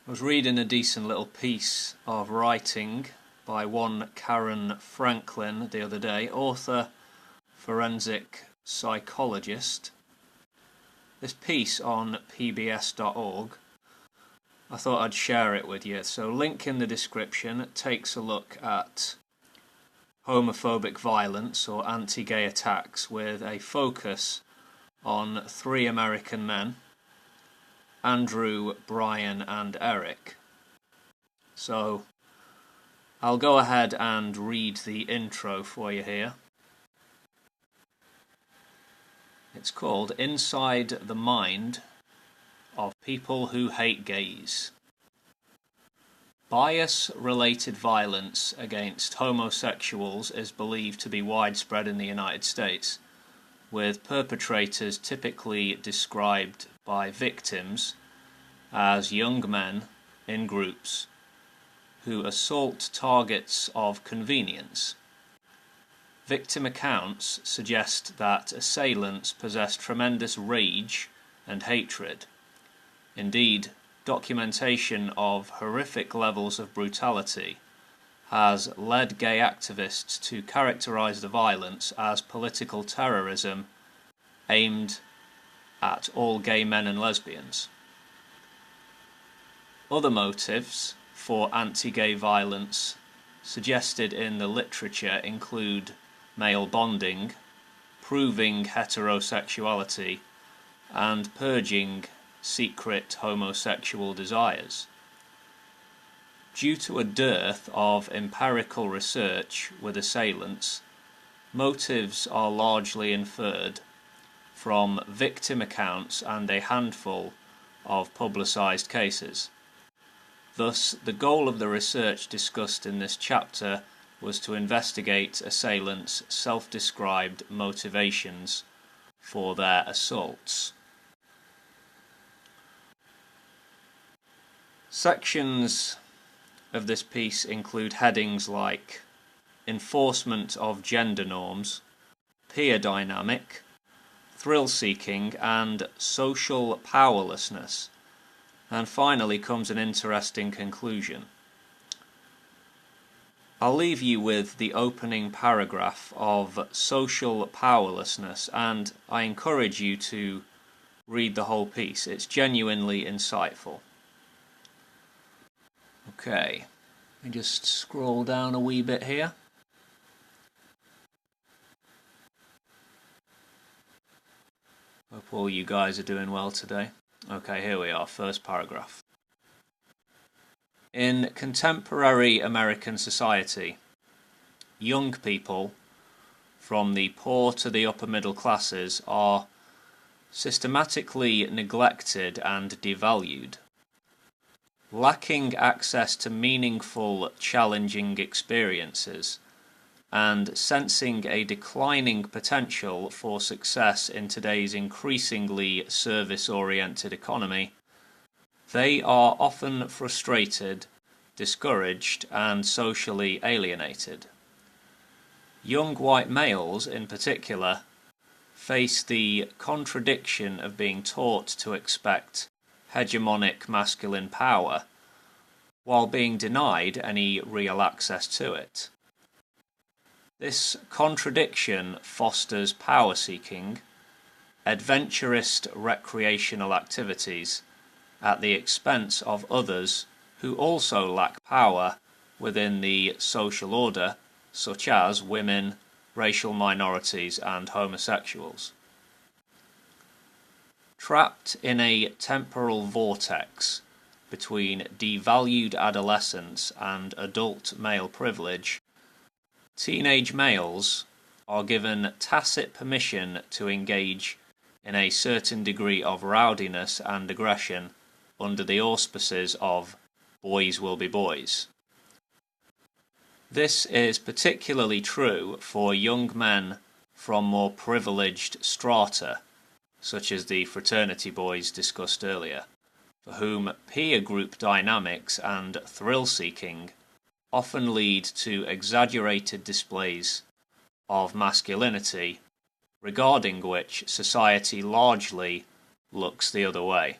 I was reading a decent little piece of writing by one Karen Franklin the other day, author, forensic psychologist. This piece on pbs.org, I thought I'd share it with you. So link in the description. It takes a look at homophobic violence or anti-gay attacks with a focus on three American men, Andrew, Brian and Eric. So I'll go ahead and read the intro for you here. It's called Inside the Mind of People Who Hate Gays. Bias-related violence against homosexuals is believed to be widespread in the United States, with perpetrators typically described by victims as young men in groups who assault targets of convenience. Victim accounts suggest that assailants possess tremendous rage and hatred. Indeed, documentation of horrific levels of brutality has led gay activists to characterize the violence as political terrorism aimed at all gay men and lesbians. Other motives for anti-gay violence suggested in the literature include male bonding, proving heterosexuality, and purging secret homosexual desires. Due to a dearth of empirical research with assailants, motives are largely inferred from victim accounts and a handful of publicized cases. Thus, the goal of the research discussed in this chapter was to investigate assailants' self-described motivations for their assaults. Sections of this piece include headings like enforcement of gender norms, peer dynamic, thrill-seeking, and social powerlessness. And finally comes an interesting conclusion. I'll leave you with the opening paragraph of social powerlessness, and I encourage you to read the whole piece. It's genuinely insightful. Okay, let me just scroll down a wee bit here. Hope all you guys are doing well today. Okay, here we are, first paragraph. In contemporary American society, young people, from the poor to the upper middle classes, are systematically neglected and devalued. Lacking access to meaningful, challenging experiences, and sensing a declining potential for success in today's increasingly service-oriented economy, they are often frustrated, discouraged, and socially alienated. Young white males, in particular, face the contradiction of being taught to expect hegemonic masculine power while being denied any real access to it. This contradiction fosters power-seeking, adventurist recreational activities at the expense of others who also lack power within the social order, such as women, racial minorities, and homosexuals. Trapped in a temporal vortex between devalued adolescence and adult male privilege, teenage males are given tacit permission to engage in a certain degree of rowdiness and aggression under the auspices of boys will be boys. This is particularly true for young men from more privileged strata, such as the fraternity boys discussed earlier, for whom peer group dynamics and thrill-seeking often lead to exaggerated displays of masculinity, regarding which society largely looks the other way.